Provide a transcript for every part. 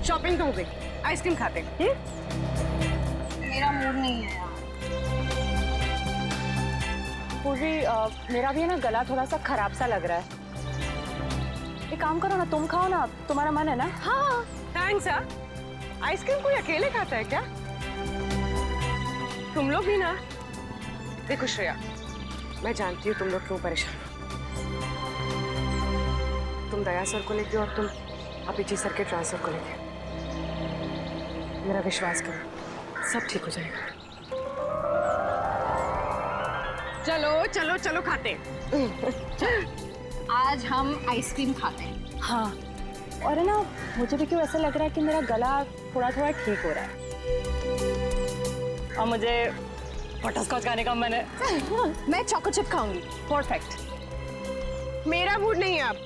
Shopping तो हो गई, आइसक्रीम खाते हैं। मेरा मूड नहीं है यार। पूर्वी मेरा भी है ना गला थोड़ा सा खराब सा लग रहा है। एक काम करो ना, तुम खाओ ना, तुम्हारा मन है ना? हाँ थैंक्स यार। आइसक्रीम कोई अकेले खाता है क्या? तुम लोग भी ना। देखो श्रेया, मैं जानती हूँ तुम लोग क्यों परेशान हो। तुम दया सर को लेके और तुम अभिजीत सर के ट्रांसफर को लेके। मेरा विश्वास करो, सब ठीक हो जाएगा। चलो चलो चलो खाते हैं। आज हम आइसक्रीम खाते हैं। हाँ, और है ना मुझे भी क्यों ऐसा लग रहा है कि मेरा गला थोड़ा थोड़ा ठीक हो रहा है और मुझे बटरस्कॉच खाने का मन है। मैं चॉको चिप खाऊंगी। परफेक्ट। मेरा मूड नहीं है अब।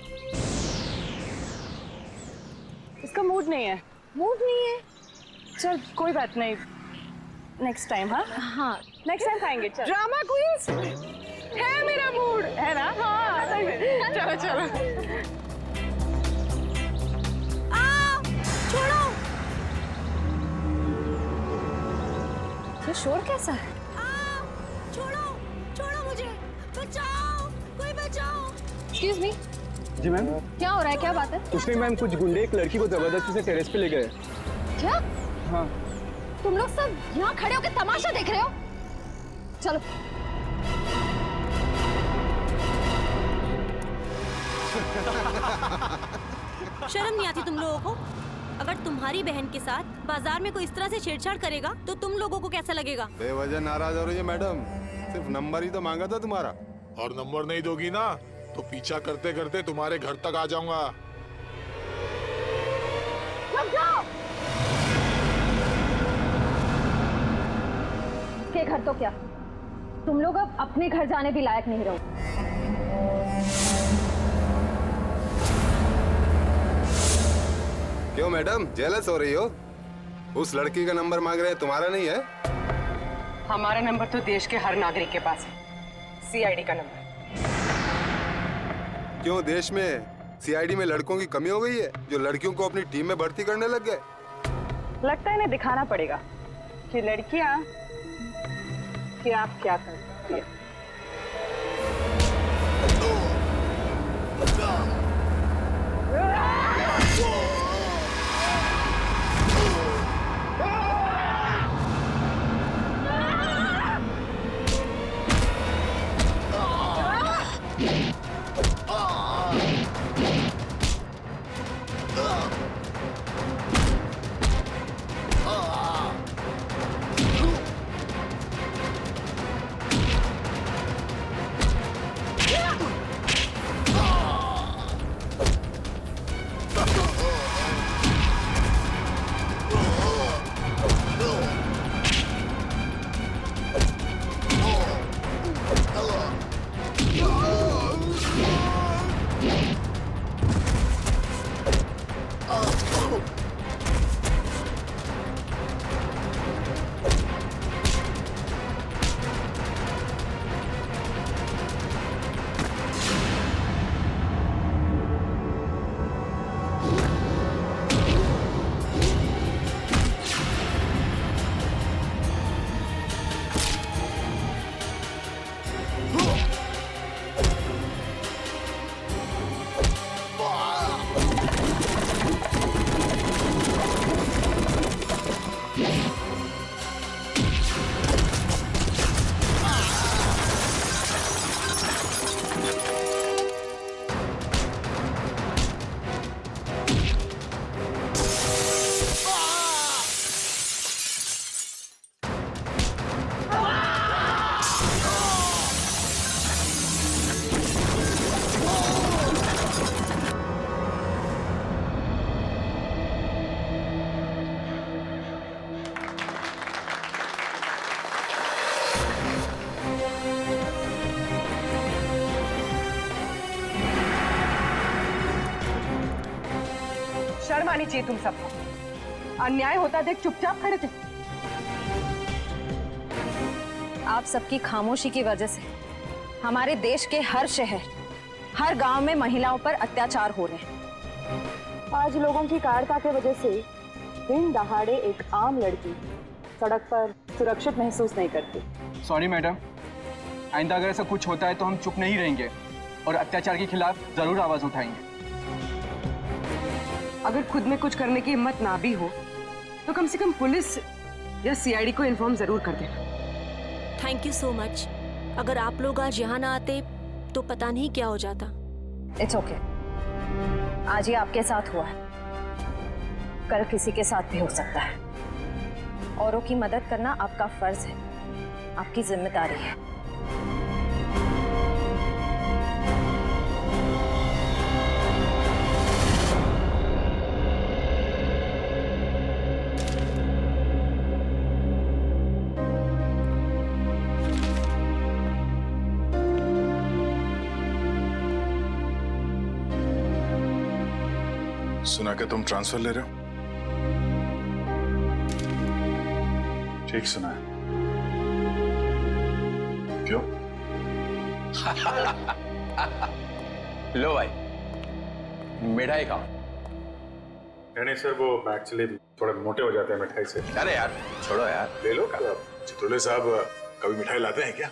इसका मूड नहीं है? मूड नहीं है? चल कोई बात नहीं, नेक्स्ट टाइम। हाँ हाँ नेक्स्ट टाइम खाएंगे। चल ड्रामा क्वींस है मेरा मूड है ना। हाँ चलो चलो। छोड़ो। ये शोर कैसा है? छोड़ो छोड़ो मुझे, बचाओ, कोई बचाओ। एक्सक्यूज मी, जी मैम। क्या हो रहा है, क्या बात है? कुछ नहीं मैम, कुछ गुंडे एक लड़की को जबरदस्ती से टेरेस पे ले गए। क्या हाँ। तुम लोग सब यहाँ खड़े होकर तमाशा देख रहे हो? चलो। शर्म नहीं आती तुम लोगों को? अगर तुम्हारी बहन के साथ बाजार में कोई इस तरह से छेड़छाड़ करेगा तो तुम लोगों को कैसा लगेगा? बेवजह नाराज हो रही है मैडम, सिर्फ नंबर ही तो मांगा था तुम्हारा। और नंबर नहीं दोगी ना तो पीछा करते करते तुम्हारे घर तक आ जाऊंगा। रुक जाओ। के घर तो क्या, तुम लोग अब अपने घर जाने भी लायक नहीं रहो। क्यों मैडम जेलस हो रही हो? उस लड़की का नंबर मांग रहे हैं, तुम्हारा नहीं है? हमारा नंबर तो देश के हर नागरिक के पास है, सीआईडी का नंबर। क्यों देश में सीआईडी में लड़कों की कमी हो गई है जो लड़कियों को अपनी टीम में भर्ती करने लग गए? लगता है इन्हें दिखाना पड़ेगा कि लड़कियां कि आप क्या कर सकती है। शर्म आनी चाहिए तुम सबको। अन्याय होता देख चुपचाप खड़े थे। आप सबकी खामोशी की वजह से हमारे देश के हर शहर, हर गांव में महिलाओं पर अत्याचार हो रहे हैं। आज लोगों की कायरता की वजह से दिन दहाड़े एक आम लड़की सड़क पर सुरक्षित महसूस नहीं करती। सॉरी मैडम, आइंदा अगर ऐसा कुछ होता है तो हम चुप नहीं रहेंगे और अत्याचार के खिलाफ जरूर आवाज उठाएंगे। अगर खुद में कुछ करने की हिम्मत ना भी हो तो कम से कम पुलिस या सीआईडी को इन्फॉर्म जरूर कर देना। Thank you so much. अगर आप लोग आज यहाँ ना आते तो पता नहीं क्या हो जाता। इट्स ओके, आज ये आपके साथ हुआ है, कल किसी के साथ भी हो सकता है। औरों की मदद करना आपका फर्ज है, आपकी जिम्मेदारी है। सुना कि तुम ट्रांसफर ले रहे हो? ठीक सुना है। क्यों? लो भाई, मिठाई खाओ। नहीं सर, वो एक्चुअली थोड़े मोटे हो जाते हैं मिठाई से। अरे यार छोड़ो यार, ले लो। चित्रोले साहब कभी मिठाई लाते हैं क्या?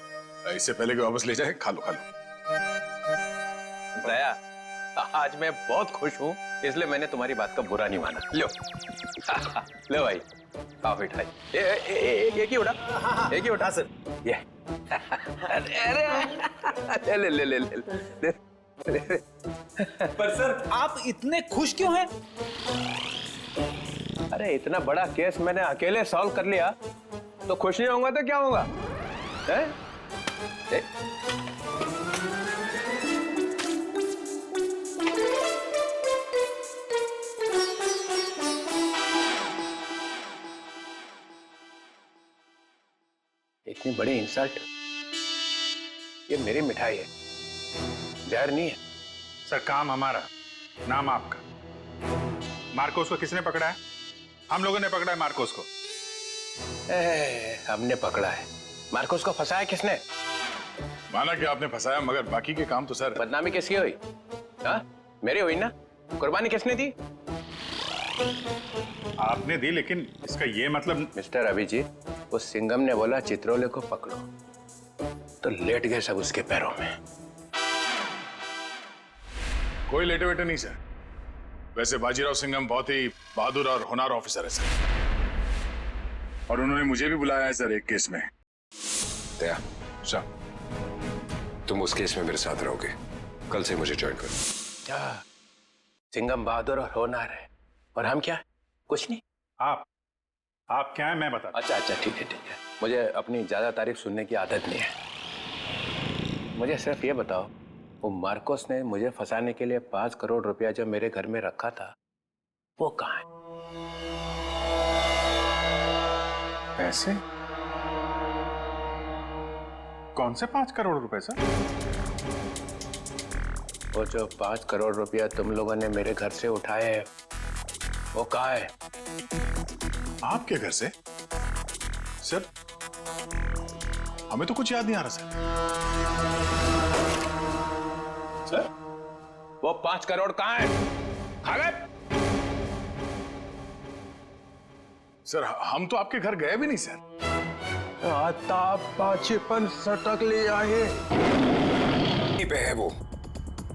इससे पहले कि वापस ले जाए, खा लो खा लो। दया, आज मैं बहुत खुश हूँ, इसलिए मैंने तुम्हारी बात का बुरा नहीं माना। लो लो भाई, खाओ मिठाई। एक ही उठा, एक ही उठा सर। ये अरे ले ले ले ले ले। पर सर आप इतने खुश क्यों हैं? अरे इतना बड़ा केस मैंने अकेले सॉल्व कर लिया, तो खुश नहीं होऊंगा तो क्या होगा? इतनी बड़ी इंसल्ट, ये मेरी मिठाई है, जहर नहीं है। सर काम हमारा, नाम आपका। मार्कोस को किसने पकड़ा है? हम लोगों ने पकड़ा है मार्कोस को। हमने पकड़ा है। मार्कोस को फंसाया किसने? माना कि आपने फंसाया, मगर बाकी के काम तो सर। बदनामी किसकी हुई? हाँ, मेरी हुई ना। कुर्बानी किसने दी? आपने दी, लेकिन इसका ये मतलब। मिस्टर अभिजीत, उस सिंघम ने बोला चित्रोले को पकड़ो, तो लेट गए सब उसके पैरों में। कोई लेटे वेटे नहीं सर। वैसे बाजीराव सिंघम बहुत ही बहादुर और होनहार ऑफिसर है सर, और उन्होंने मुझे भी बुलाया है सर एक केस में। दया, तुम उस केस में मेरे साथ रहोगे, कल से मुझे ज्वाइन करो। सिंघम बहादुर और होनहार है, और हम क्या? कुछ नहीं। आप क्या है मैं बता। अच्छा अच्छा, ठीक है ठीक है। मुझे अपनी ज्यादा तारीफ सुनने की आदत नहीं है। मुझे सिर्फ ये बताओ, वो मार्कोस ने मुझे फंसाने के लिए 5 करोड़ रुपया जो मेरे घर में रखा था, वो कहाँ है? पैसे? कौन से 5 करोड़ रुपए सर? वो जो 5 करोड़ रुपया तुम लोगों ने मेरे घर से उठाए हैं, वो कहाँ है? आपके घर से? सर हमें तो कुछ याद नहीं आ रहा सर। वो 5 करोड़ कहाँ है? खा गए? सर हम तो आपके घर गए भी नहीं सर। आता पाचेपन सटक ले आए। यहीं पे है वो,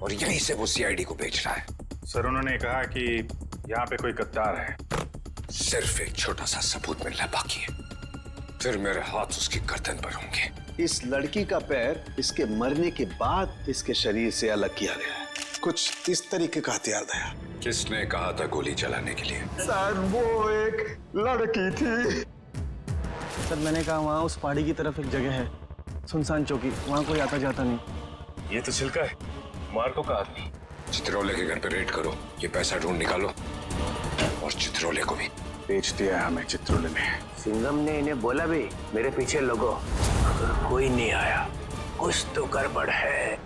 और यहीं से वो सीआईडी को बेच रहा है। सर उन्होंने कहा कि यहाँ पे कोई गद्दार है। सिर्फ एक छोटा सा सबूत मिलना बाकी है, फिर मेरे हाथ उसकी गर्दन पर होंगे। इस लड़की का पैर इसके मरने के बाद इसके शरीर से अलग किया गया है। कुछ इस तरीके का हथियार था। किसने कहा था गोली चलाने के लिए? सर वो एक लड़की थी। सर मैंने कहा वहाँ उस पहाड़ी की तरफ एक जगह है, सुनसान चौकी, वहाँ कोई आता जाता नहीं। ये तो छिलका है, मार्को का आदमी। चित्रोले के घर पे रेड करो, ये पैसा ढूंढ निकालो, और चित्रोले को भी। बेच दिया हमें चित्रोले ने। सिंघम ने इन्हें बोला भी, मेरे पीछे लोगो, अगर कोई नहीं आया कुछ तो गड़बड़ है।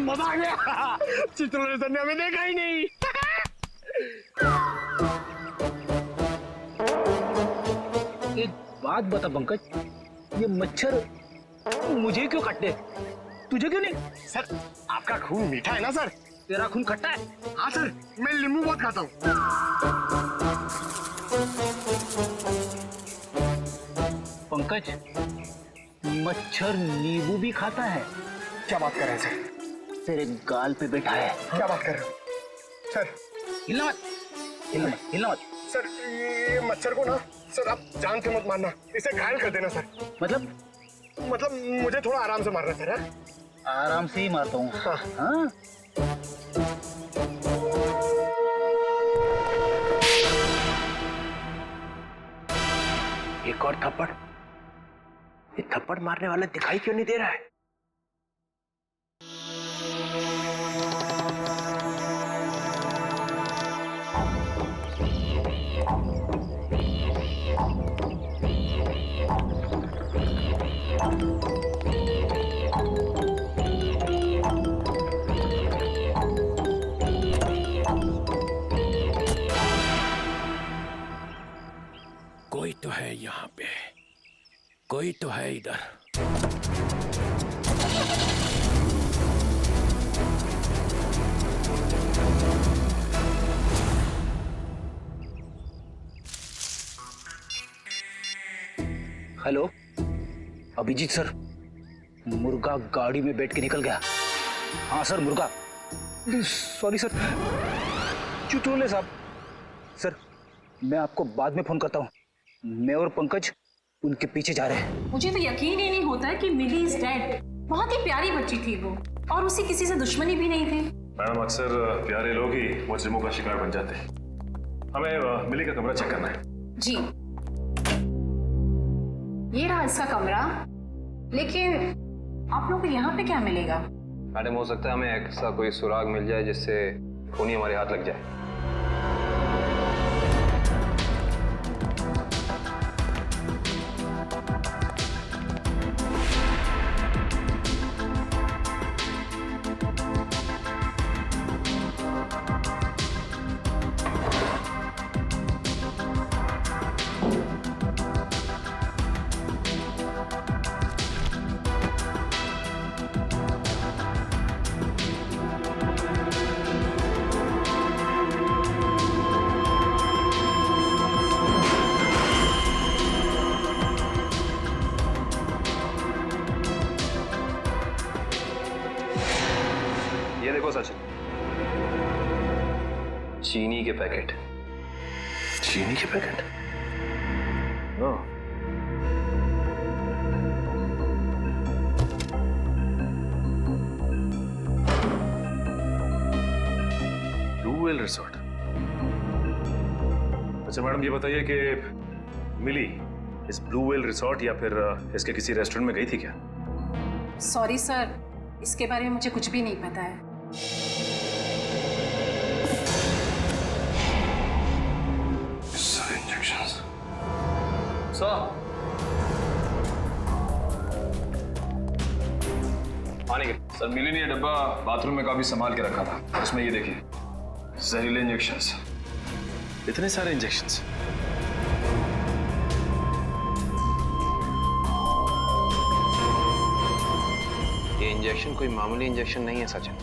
मजा आ गया। चित्रलेखा सर ने हमें देखा ही नहीं। एक बात बता पंकज, ये मच्छर मुझे क्यों काटते, तुझे क्यों नहीं? सर आपका खून मीठा है ना सर। तेरा खून खट्टा है? हाँ सर, मैं नींबू बहुत खाता हूँ। पंकज, मच्छर नींबू भी खाता है? क्या बात कर रहे हैं सर? तेरे गाल पे बैठा है। क्या बात कर रहे हो सर? हिलना मत, हिलना मत, हिलना मत। सर ये मच्छर को ना सर आप जान से मत मारना, इसे घायल कर देना सर। मतलब मुझे थोड़ा आराम से मारना सर। है? आराम से ही मारता हूँ। हाँ? एक और थप्पड़। ये थप्पड़ मारने वाला दिखाई क्यों नहीं दे रहा है? कोई तो है यहाँ पे, कोई तो है इधर। हेलो अभिजीत सर, मुर्गा गाड़ी में बैठ के निकल गया। हाँ सर, मुर्गा। सॉरी सर, चुटकुले साहब। सर मैं आपको बाद में फोन करता हूँ। मैं और पंकज उनके पीछे जा रहे हैं। मुझे तो यकीन ही नहीं होता कि मिली इज डेड। बहुत ही प्यारी बच्ची थी वो, और उसे किसी से दुश्मनी भी नहीं थी। मैडम अक्सर प्यारे लोग ही मुजरिमों का शिकार बन जाते हैं। हमें मिली का कमरा चेक करना है। जी ये रहा इसका कमरा, लेकिन आप लोग को यहाँ पे क्या मिलेगा? मैडम हो सकता है हमें ऐसा कोई सुराग मिल जाए जिससे खूनी हमारे हाथ लग जाए। ये देखो सचिन, चीनी के पैकेट। चीनी के packet? No. Blue whale resort. अच्छा मैडम ये बताइए कि मिली इस ब्लू व्हेल रिसोर्ट या फिर इसके किसी रेस्टोरेंट में गई थी क्या? सॉरी सर, इसके बारे में मुझे कुछ भी नहीं पता है। पानी के सर, मिली ने ये डब्बा बाथरूम में काफी संभाल के रखा था। उसमें ये देखिए जहरीले इंजेक्शंस। इतने सारे इंजेक्शंस? ये इंजेक्शन कोई मामूली इंजेक्शन नहीं है सचिन।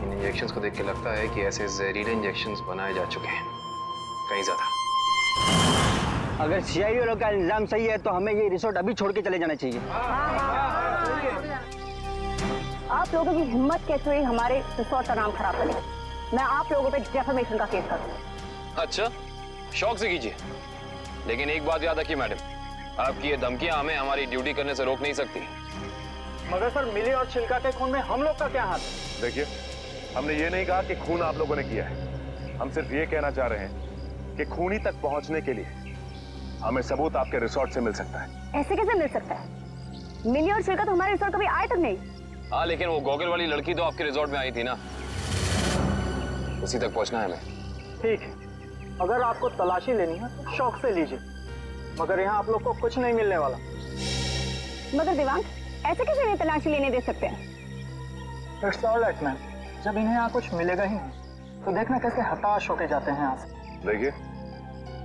इन इंजेक्शंस को देख के लगता है कि ऐसे जहरीले इंजेक्शंस बनाए जा चुके हैं कहीं ज्यादा। अगर सीआईडी वालों का इल्जाम सही है तो हमें ये रिसोर्ट अभी छोड़ के चले जाना चाहिए। आप लोगों की हिम्मत कैसे हुई हमारे रिसोर्ट का नाम खराब करने? मैं आप लोगों पे डेफेमेशन का केस करूंगा। अच्छा, शौक से कीजिए, लेकिन एक बात याद रखिए मैडम, आपकी ये धमकियां हमें हमारी ड्यूटी करने से रोक नहीं सकती। मगर सर, मिली और छिलका के खून में हम लोग का क्या हाथ? देखिए, हमने ये नहीं कहा कि खून आप लोगों ने किया है। हम सिर्फ ये कहना चाह रहे हैं कि खूनी तक पहुंचने के लिए हमें सबूत आपके रिसोर्ट से मिल सकता है। ऐसे कैसे मिल सकता है? मिली और छिलका तो हमारे रिसोर्ट कभी आए तक नहीं। हाँ, लेकिन वो गॉगल वाली लड़की तो आपके रिसोर्ट में आई थी ना, उसी तक पहुंचना है हमें। ठीक है, अगर आपको तलाशी लेनी है तो शौक से लीजिए, मगर यहाँ आप लोग को कुछ नहीं मिलने वाला। मगर दिवांग, ऐसे कैसे नहीं तलाशी लेने दे सकते हैं? It's all right ma'am. जब इन्हें यहाँ कुछ मिलेगा ही नहीं तो देखना कैसे हताश होके जाते हैं यहाँ से। देखिए,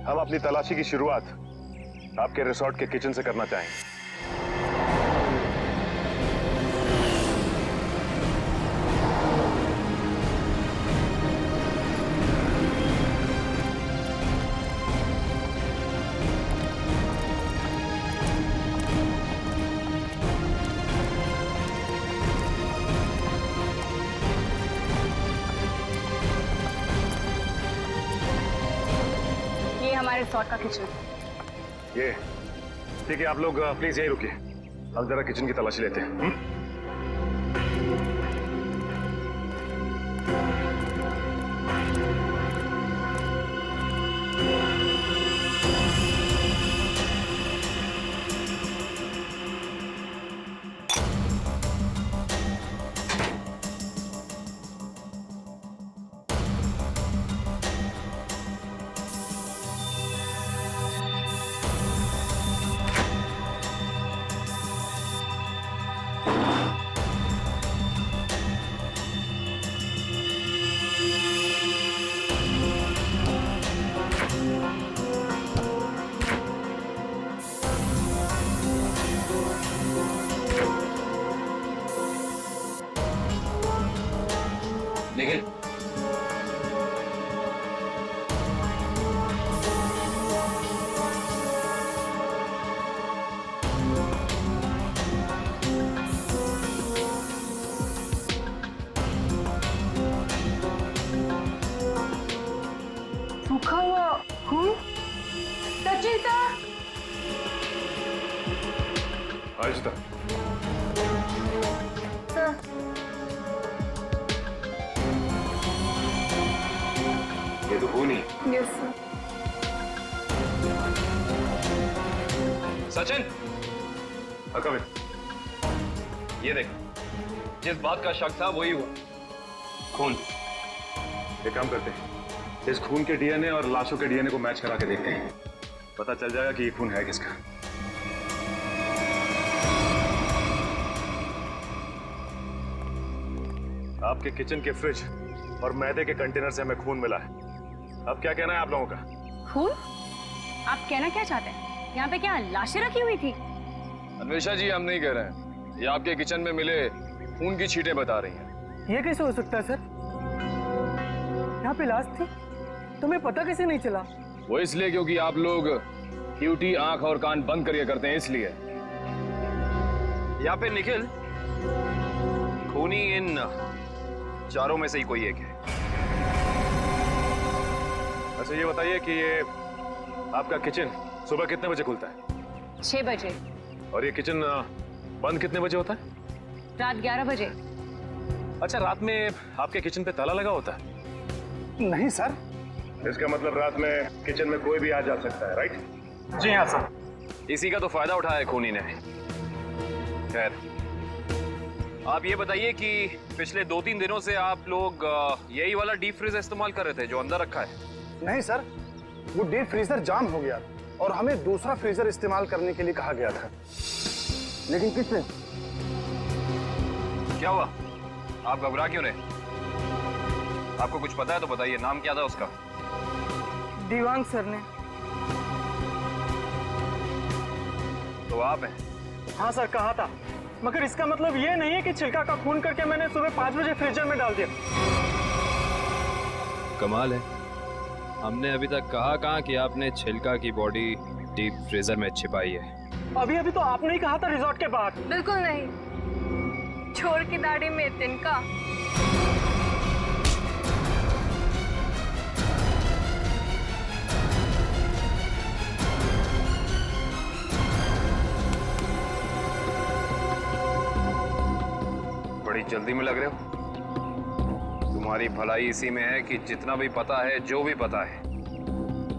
हम अपनी तलाशी की शुरुआत आपके रिसोर्ट के किचन से करना चाहेंगे। ये हमारे रिसोर्ट का किचन। ये ठीक है, आप लोग प्लीज यहीं रुकिए, हम जरा किचन की तलाशी लेते हैं। निखिल, सूखा हुआ खून। सचिता, आयुष्ता, ये तो खून ही। Yes sir. सचिन, कम ये देख, जिस बात का शक था वही हुआ, खून। एक काम करते हैं, इस खून के डीएनए और लाशों के डीएनए को मैच करा के देखते हैं, पता चल जाएगा कि ये खून है किसका। आपके किचन के फ्रिज और मैदे के कंटेनर से हमें खून मिला है। अब क्या कहना है आप लोगों का? खून? आप कहना क्या चाहते हैं? यहाँ पे क्या लाशें रखी हुई थी? अन्वेषा जी, हम नहीं कह रहे हैं, ये आपके किचन में मिले खून की छींटें बता रही हैं। ये कैसे हो सकता है सर? यहाँ पे लाश थी, तुम्हें पता कैसे नहीं चला? वो इसलिए क्योंकि आप लोग ड्यूटी आंख और कान बंद करके करते हैं, इसलिए। यहाँ पे निखिल खूनी इन चारों में से ही कोई एक है। अच्छा ये बताइए कि ये आपका किचन सुबह कितने बजे खुलता है? 6 बजे। और ये किचन बंद कितने बजे होता है? रात 11 बजे। अच्छा, रात में आपके किचन पे ताला लगा होता है? नहीं सर। इसका मतलब रात में किचन में कोई भी आ जा सकता है, राइट? जी हाँ सर। इसी का तो फायदा उठाया है खूनी ने। खैर, आप ये बताइए कि पिछले 2-3 दिनों से आप लोग यही वाला डीप फ्रीजर इस्तेमाल कर रहे थे जो अंदर रखा है? नहीं सर, वो डीप फ्रीजर जाम हो गया और हमें दूसरा फ्रीजर इस्तेमाल करने के लिए कहा गया था। लेकिन किसने? क्या हुआ? आप घबरा क्यों रहे? आपको कुछ पता है तो बताइए, नाम क्या था उसका? दीवान सर ने। तो आप हैं? हाँ सर, कहा था, मगर इसका मतलब ये नहीं है कि छिलका का खून करके मैंने सुबह 5 बजे फ्रीजर में डाल दिया। कमाल है, हमने अभी तक कहा कहाँ कि आपने छिलका की बॉडी डीप फ्रीजर में छिपाई है। अभी अभी तो आपने ही कहा था रिजॉर्ट के बाहर। बिल्कुल नहीं, छोड़ की दाढ़ी में तिनका। बड़ी जल्दी में लग रहे हो। तुम्हारी भलाई इसी में है कि जितना भी पता है, जो भी पता है,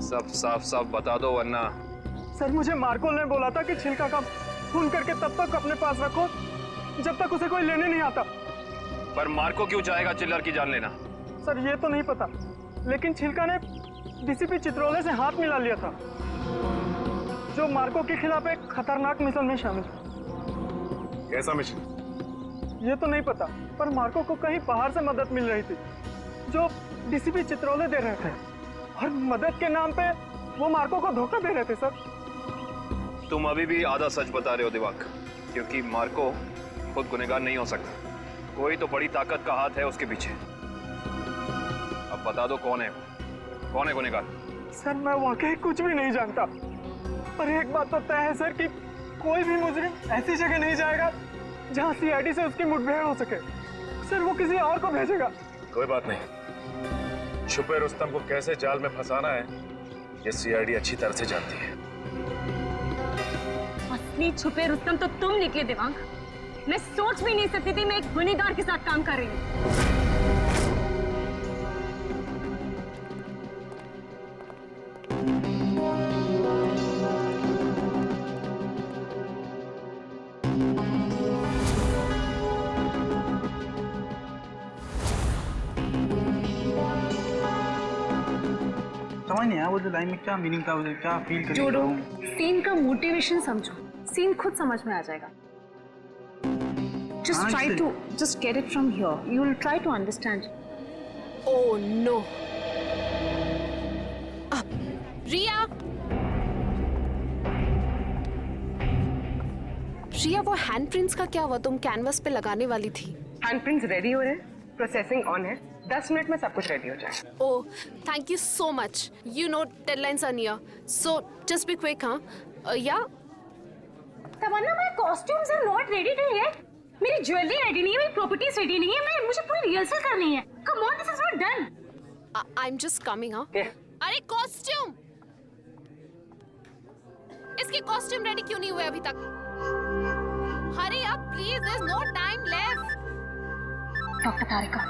सब साफ साफ बता दो, वरना। सर, मुझे मार्को ने बोला था कि छिलका का खून करके तब तक अपने पास रखो जब तक उसे कोई लेने नहीं आता। पर मार्को क्यों चाहेगा चिल्लर की जान लेना? सर ये तो नहीं पता, लेकिन छिलका ने डीसीपी चित्रोले से हाथ मिला लिया था, जो मार्को के खिलाफ एक खतरनाक मिशन में शामिल। कैसा मिशन? ये तो नहीं पता, पर मार्को को कहीं बाहर से मदद मिल रही थी जो डीसीपी चित्रोले दे रहे थे, और मदद के नाम पे वो मार्को को धोखा दे रहे थे सर। तुम अभी भी आधा सच बता रहे हो दिवाक, क्योंकि मार्को खुद गुनहगार नहीं हो सकता। कोई तो बड़ी ताकत का हाथ है उसके पीछे। अब बता दो कौन है गुनहगार? सर मैं वाकई कुछ भी नहीं जानता, पर एक बात तो तय है सर कि कोई भी मुजरिम ऐसी जगह नहीं जाएगा जहां सीआईडी से उसकी मुठभेड़ हो सके। सर वो किसी और को भेजेगा। कोई बात नहीं, छुपे रुस्तम को कैसे जाल में फंसाना है ये सीआईडी अच्छी तरह से जानती है। असली छुपे रुस्तम तो तुम निकले दिवांग। मैं सोच भी नहीं सकती थी मैं एक गुनहगार के साथ काम कर रही हूँ। समझ नहीं आया वो लाइन में क्या मीनिंग था, उसे क्या फील कर जोड़ो, सीन का मोटिवेशन समझो, सीन खुद समझ में आ जाएगा। Just try to just get it from here. You will try to understand. Oh no. रिया, रिया वो हैंडप्रिंट्स का क्या हुआ? तुम कैनवस पे लगाने वाली थी। हैंडप्रिंट्स रेडी हो रहे हैं, प्रोसेसिंग ऑन है, 10 मिनट में सब कुछ रेडी हो जाएगा। Oh, thank you so much. You know deadlines are near, so just be quick, हाँ? Yeah. Tamanna, my costumes are not ready till yet. मेरी ज्वेलरी रेडी नहीं है, मेरी प्रॉपर्टीज रेडी नहीं है, मुझे पूरी रिहर्सल करनी है। Come on, this is not done. I'm just coming, हाँ? अरे कॉस्ट्यूम, इसके कॉस्ट्यूम रेडी क्यों नहीं हुए अभी तक? Hurry up, please. There's no time left. Doctor Tarika.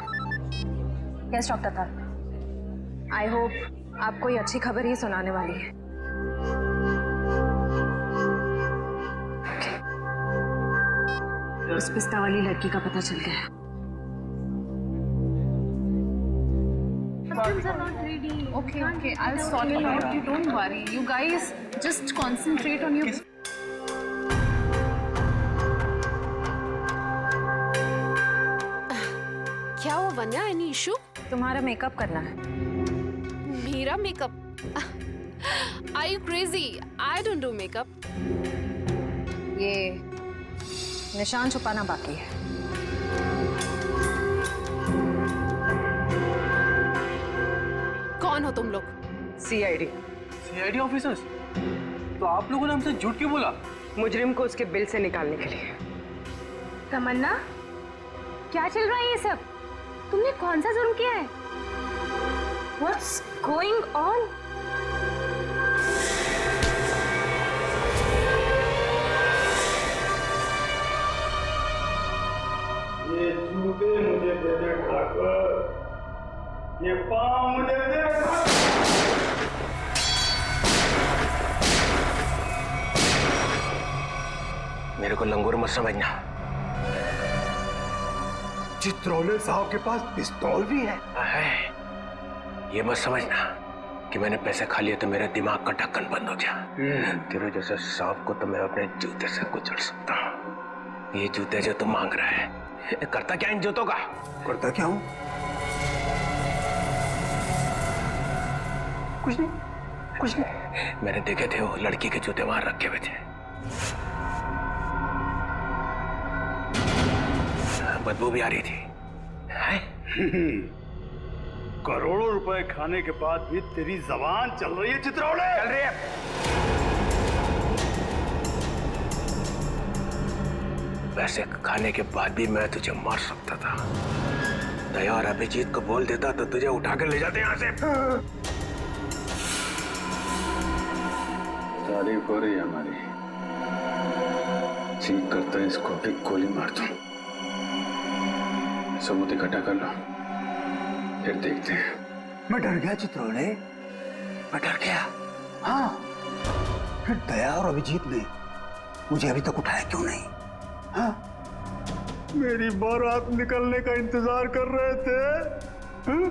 Yes doctor Tarika. I hope आप कोई अच्छी खबर ही सुनाने वाली है। उस पिस्ता वाली लड़की का पता चल गया। Costumes are not ready. Okay, I'll sort it out. You don't worry. You guys just concentrate on your. क्या हुआ वन्या? Any issue? तुम्हारा मेकअप करना है। मेरा makeup? Are you crazy? I don't do makeup. ये निशान छुपाना बाकी है। कौन हो तुम लोग? सीआईडी। CID officers? तो आप लोगों ने हमसे झूठ क्यों बोला? मुजरिम को उसके बिल से निकालने के लिए। तमन्ना, क्या चल रहा है ये सब? तुमने कौन सा जुर्म किया है? What's going on? ये जूते मुझे दे दे ठाकुर, ये पाँव मुझे दे। मेरे को लंगूर मत समझना। चित्रोले साहब के पास पिस्तौल भी है। ये मत समझना कि मैंने पैसे खा लिए तो मेरे दिमाग का ढक्कन बंद हो गया। तेरे जैसे सांप को तो मैं अपने जूते से कुचल सकता हूँ। ये जूते जो तुम मांग रहा है, करता क्या इन जूतों का? करता क्या हूँ? कुछ नहीं। मैंने देखे थे वो लड़की के जूते वहां रखे हुए थे। बदबू भी आ रही थी। करोड़ों रुपए खाने के बाद भी तेरी जबान चल रही है चित्रोले? चल रही है। पैसे खाने के बाद भी मैं तुझे मार सकता था। दया और अभिजीत को बोल देता तो तुझे उठा कर ले जाते यहाँ से। तारीफ हो रही है हमारी। ठीक करता है इसको भी गोली मार दूं। सबूत इकट्ठा कर लो, फिर देखते हैं। मैं डर गया चित्रोले, मैं डर गया। हाँ, फिर दया और अभिजीत ने मुझे अभी तक उठाया क्यों नहीं? हाँ? मेरी बारात निकलने का इंतजार कर रहे थे। हाँ?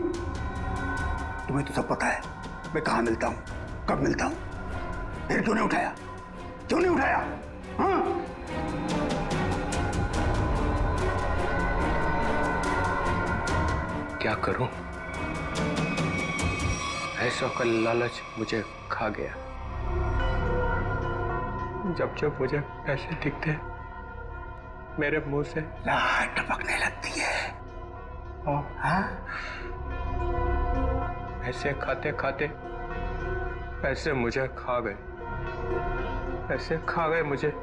तुम्हें तो सब पता है मैं कहाँ मिलता हूँ, कब मिलता हूँ। फिर क्यों नहीं उठाया? क्यों नहीं उठाया? हाँ? क्या करूं? ऐसा का लालच मुझे खा गया। जब जब मुझे पैसे दिखते मेरे मुंह से लार टपकने लगती है। हाँ? ऐसे खाते खाते पैसे मुझे खा गए, पैसे खा गए मुझे।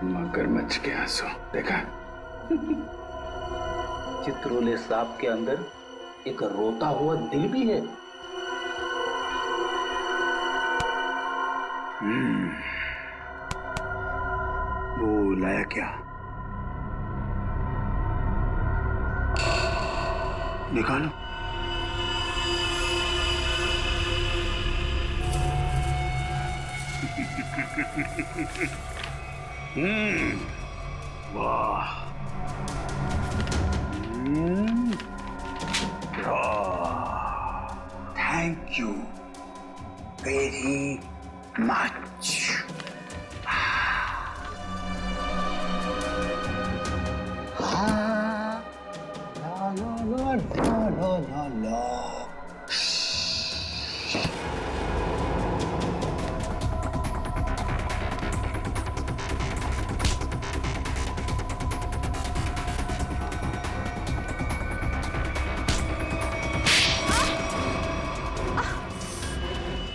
मगरमच्छ के आंसू देखा? चित्रोले सांप के अंदर एक रोता हुआ दिल भी है। वो लाया क्या? निकालो। वाह। Thank you very much.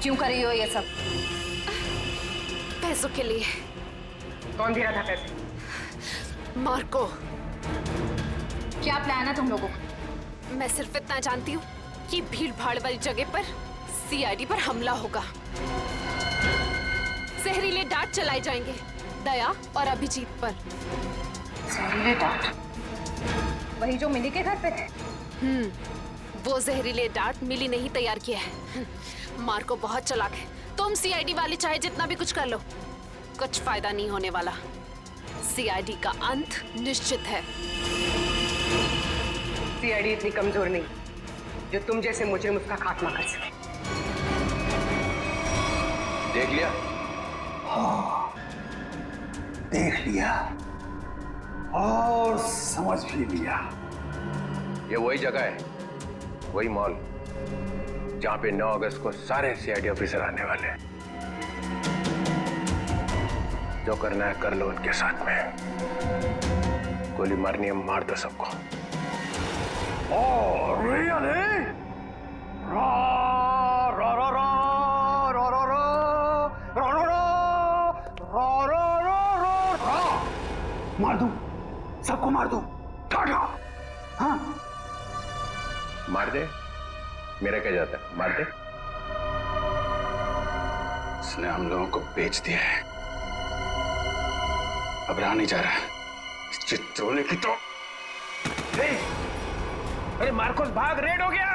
क्यों कर रही हो ये सब? पैसों के लिए। कौन दे रहा था पैसे? मार्को। क्या प्लान है तुम लोगों का? मैं सिर्फ इतना जानती हूँ कि भीड़ भाड़ वाली जगह पर सीआईडी पर हमला होगा। जहरीले डांट चलाए जाएंगे दया और अभिजीत पर। जहरीले डांट? वही जो मिली के घर पे थे? वो जहरीले डांट मिली नहीं तैयार किया है। मार्को बहुत चालाक है। तुम सीआईडी वाले चाहे जितना भी कुछ कर लो, कुछ फायदा नहीं होने वाला। सीआईडी का अंत निश्चित है। सीआईडी इतनी कमजोर नहीं जो तुम जैसे मुजरिम उसका खात्मा कर सके। देख लिया? हाँ, देख लिया और समझ भी लिया। ये वही जगह है, वही मॉल जहां पे 9 अगस्त को सारे सीआईडी ऑफिसर आने वाले हैं। जो करना है कर लो उनके साथ में। गोली मारनी है मार दो सबको। Oh, really? Ra ra ra ra ra ra ra ra ra ra ra ra ra। मार दूं, सबको मार दूं, टाटा। हाँ, मार दे, मेरा क्या जाता है, मार दे। इसने हम लोगों को बेच दिया है, अब रहा नहीं जा रहा। इस चित्रोले की तो अरे मार्कोस भाग, रेड हो गया।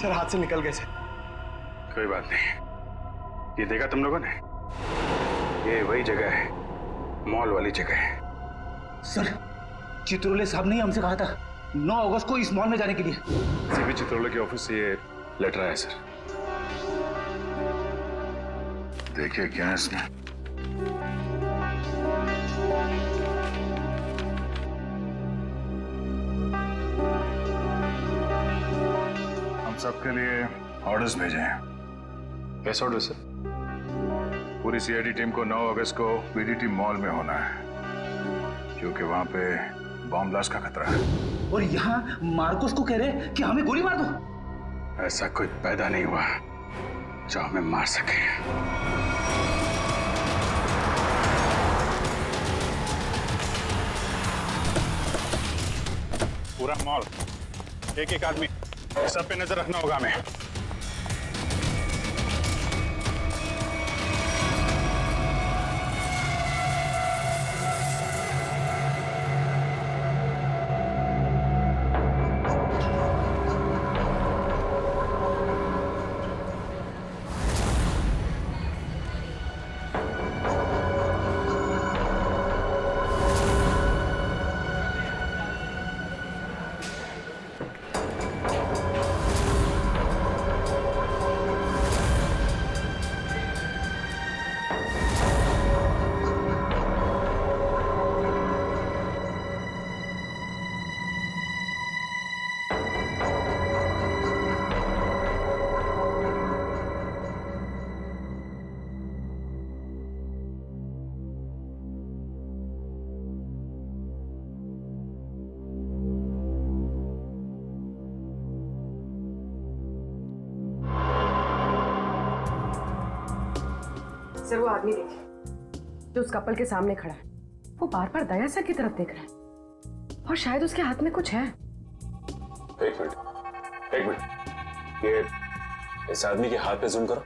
सर हाथ से निकल गए सर। कोई बात नहीं, ये देखा तुम लोगों ने? ये वही जगह है, मॉल वाली जगह है। सर, चित्रोले साहब ने हमसे कहा था 9 अगस्त को इस मॉल में जाने के लिए। सीपी चित्रोले के ऑफिस से ये लेटर आया सर। देखिए क्या है इसमें। सबके लिए ऑर्डर्स भेजे हैं। कैसे ऑर्डर सर? पूरी सीआईडी टीम को 9 अगस्त को बीडीटी मॉल में होना है, क्योंकि वहां पे बॉम्ब ब्लास्ट का खतरा है। और यहाँ मार्कोस को कह रहे कि हमें गोली मार दो। ऐसा कोई पैदा नहीं हुआ जो हमें मार सके। पूरा मॉल, एक एक आदमी, सब पे नजर रखना होगा हमें। सर वो आदमी देखिए जो उस कपल के सामने खड़ा है, वो बार बार दया सर की तरफ देख रहा है और शायद उसके हाथ में कुछ है। एक मिनट, ये इस आदमी के हाथ पे जूम करो।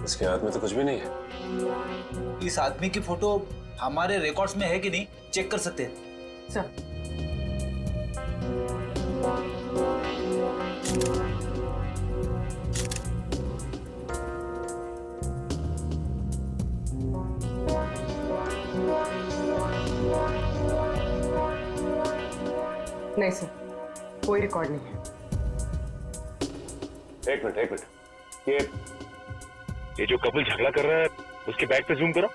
इसके हाथ में तो कुछ भी नहीं है। इस आदमी की फोटो हमारे रिकॉर्ड्स में है कि नहीं, चेक कर सकते हैं सर। नहीं सर, कोई रिकॉर्ड नहीं है। एक मिनट, ये जो कपल झगड़ा कर रहा है उसके बैग पे जूम करो।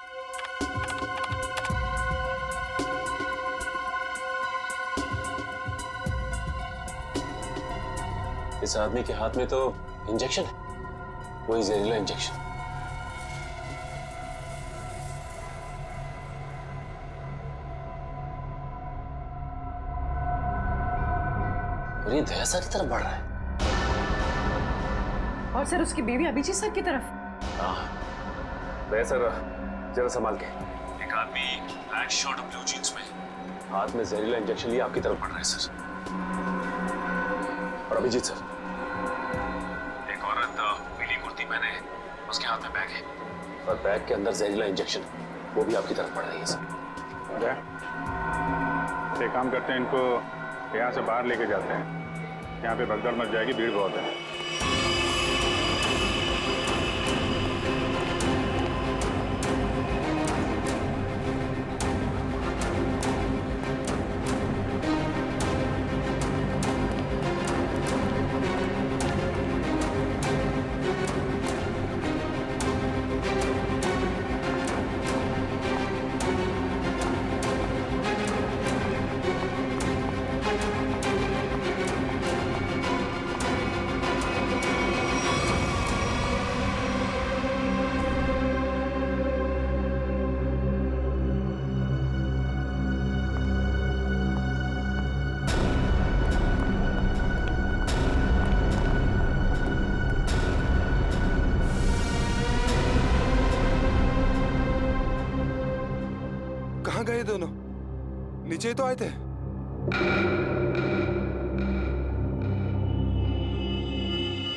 इस आदमी के हाथ में तो इंजेक्शन है, वही जहरीला इंजेक्शन। और ये दया सर की तरफ बढ़ रहा है। और सर उसकी बीवी अभिजीत सर की तरफ। दया सर जरा संभाल के। एक आदमी ब्लैक शर्ट और ब्लू जींस में हाथ में जहरीला इंजेक्शन लिए आपकी तरफ बढ़ रहा है सर। और अभिजीत सर, एक औरत पीली कुर्ती पहने है, उसके हाथ में बैग है और बैग के अंदर जहरीला इंजेक्शन, वो भी आपकी तरफ बढ़ रही है सर। एक काम करते हैं, इनको यहाँ से बाहर लेके जाते हैं, यहाँ पे भगदड़ मच जाएगी, भीड़ बहुत है। कहाँ गए दोनों? नीचे तो आए थे।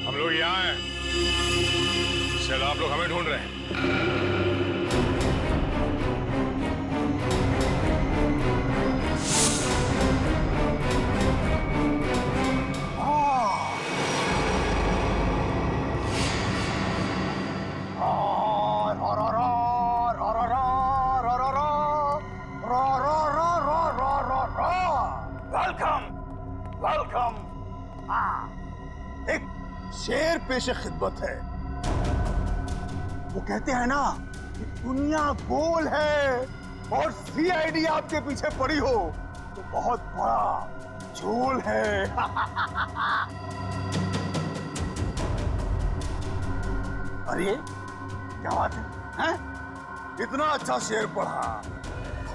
हम लोग यहाँ हैं, शायद आप लोग हमें ढूंढ रहे हैं। वेलकम। एक शेर पेशे खिदमत है। वो कहते हैं ना कि दुनिया गोल है और सीआईडी आपके पीछे पड़ी हो तो बहुत बड़ा झोल है। अरे क्या बात है? इतना अच्छा शेर पढ़ा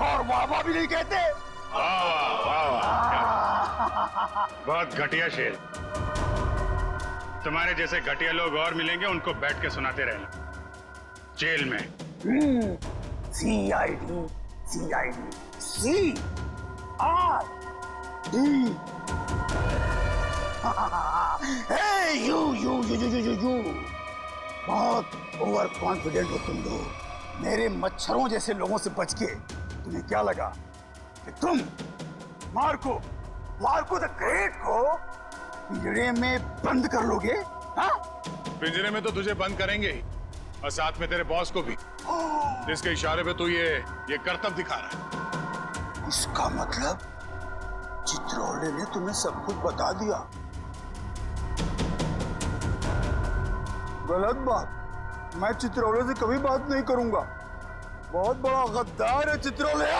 और वाह भी नहीं कहते। बहुत घटिया शेर। तुम्हारे जैसे घटिया लोग और मिलेंगे, उनको बैठ के सुनाते रहना जेल में। CID CID C R D. You you you you you you बहुत ओवर कॉन्फिडेंट हो तुम लोग। मेरे मच्छरों जैसे लोगों से बच के तुम्हें क्या लगा कि तुम मार्को द ग्रेट को पिंजरे में बंद कर लोगे? हाँ? पिंजरे में तो तुझे बंद करेंगे ही, और साथ में तेरे बॉस को भी, जिसके इशारे पे तू ये करतब दिखा रहा है। इसका मतलब चित्रोले ने तुम्हें सब कुछ बता दिया। गलत बात। मैं चित्रोले से कभी बात नहीं करूंगा। बहुत बड़ा गद्दार है चित्रोले।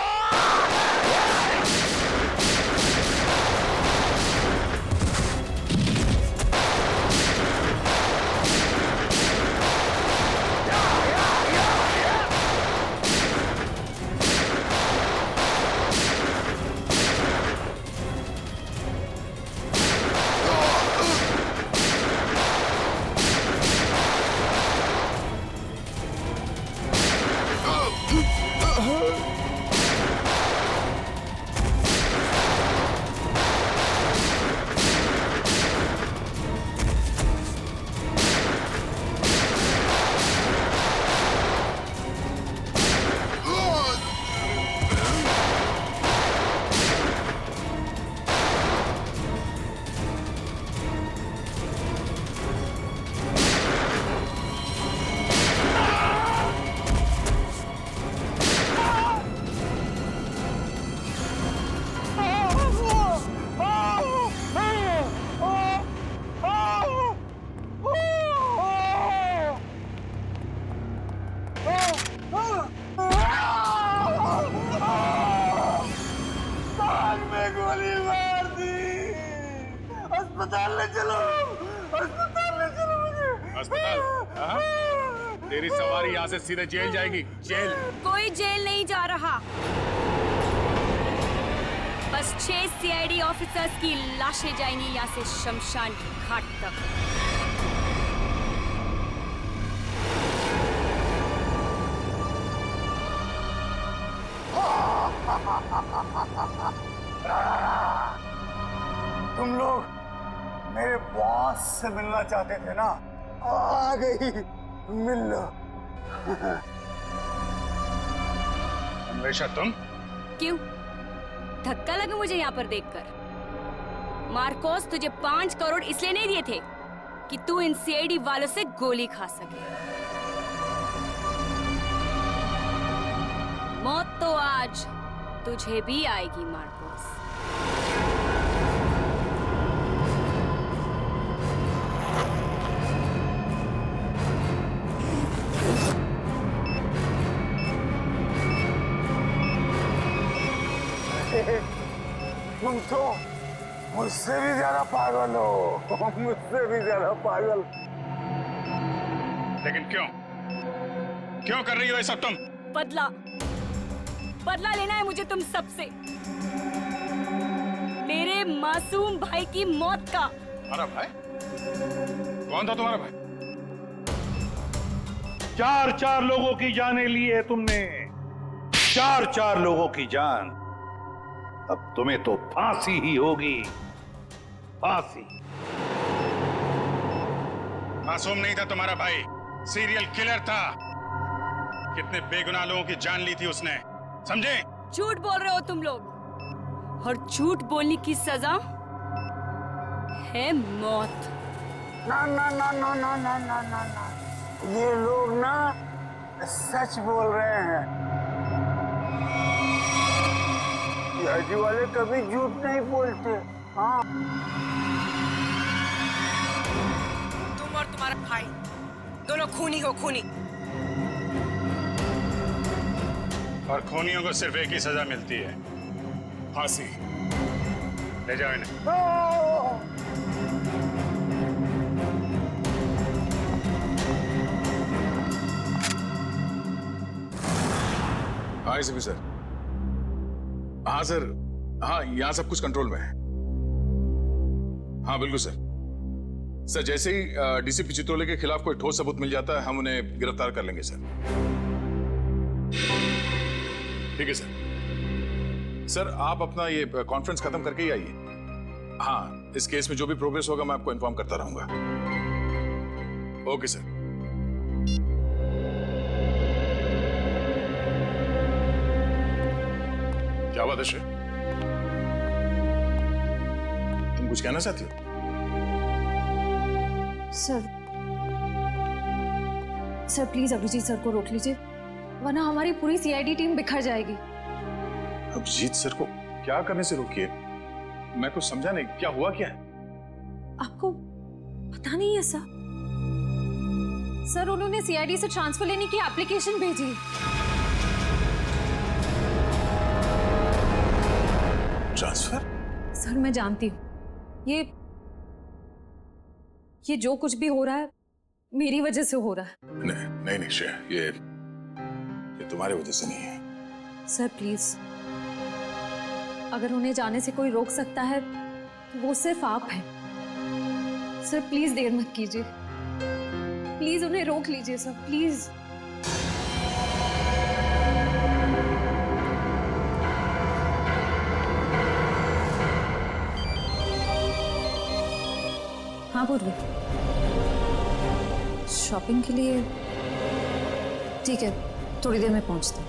तेरी सवारी यहाँ से सीधे जेल जाएगी, जेल। कोई जेल नहीं जा रहा, बस 6 सीआईडी ऑफिसर्स की लाशें जाएंगी यहाँ से शमशान घाट तक। तुम लोग मेरे बॉस से मिलना चाहते थे ना, आ गई, मिल लो। हमेशा तुम? क्यों धक्का लगा मुझे यहाँ पर देखकर? मार्कोस तुझे 5 करोड़ इसलिए नहीं दिए थे कि तू इन सीआईडी वालों से गोली खा सके। मौत तो आज तुझे भी आएगी मार्कोस। तुम तो मुझसे भी ज्यादा पागल हो, मुझसे भी ज्यादा पागल। लेकिन क्यों क्यों कर रही हो ये सब तुम? बदला लेना है मुझे तुम सबसे, मेरे मासूम भाई की मौत का। हमारा भाई? कौन था तुम्हारा भाई? 4 लोगों की जानें ली है तुमने, 4 लोगों की जान। अब तुम्हें तो फांसी ही होगी, फांसी। मासूम नहीं था तुम्हारा भाई, सीरियल किलर था। कितने बेगुनाह लोगों की जान ली थी उसने, समझे? झूठ बोल रहे हो तुम लोग, और झूठ बोलने की सजा है मौत। ना ना ना ना ना ना ना ना ना, ये लोग ना सच बोल रहे हैं। सीआईडी वाले कभी झूठ नहीं बोलते। हाँ, तुम और तुम्हारा भाई दोनों खूनी हो, खूनी। और खूनियों को सिर्फ एक ही सजा मिलती है, फांसी। ले जाओ इन्हें। हाँ एसपी सर। हाँ सर, हाँ यहाँ सब कुछ कंट्रोल में है। हाँ बिल्कुल सर। सर जैसे ही डीसीपी चित्रोले के खिलाफ कोई ठोस सबूत मिल जाता है हम उन्हें गिरफ्तार कर लेंगे सर। ठीक है सर। सर आप अपना ये कॉन्फ्रेंस खत्म करके ही आइए। हाँ, इस केस में जो भी प्रोग्रेस होगा मैं आपको इन्फॉर्म करता रहूंगा। Okay sir. क्या बात है श्रेय? तुम कुछ कहना चाहती हो? सर प्लीज अभिजीत सर को रोक लीजिए, वरना हमारी पूरी सीआईडी टीम बिखर जाएगी। अभिजीत सर को क्या करने से रोकिए? मैं कुछ समझा नहीं, क्या हुआ क्या है? आपको पता नहीं है सर? सर उन्होंने सीआईडी से ट्रांसफर लेने की एप्लीकेशन भेजी। ट्रांसफर? सर मैं जानती हूँ ये जो कुछ भी हो रहा है मेरी वजह से हो रहा है। नहीं नहीं श्रेय, ये तुम्हारी वजह से नहीं है। सर प्लीज, अगर उन्हें जाने से कोई रोक सकता है तो वो सिर्फ आप हैं। सर प्लीज देर मत कीजिए, प्लीज उन्हें रोक लीजिए सर, प्लीज। हाँ पूर्वी, शॉपिंग के लिए? ठीक है, थोड़ी देर में पहुंचते हैं।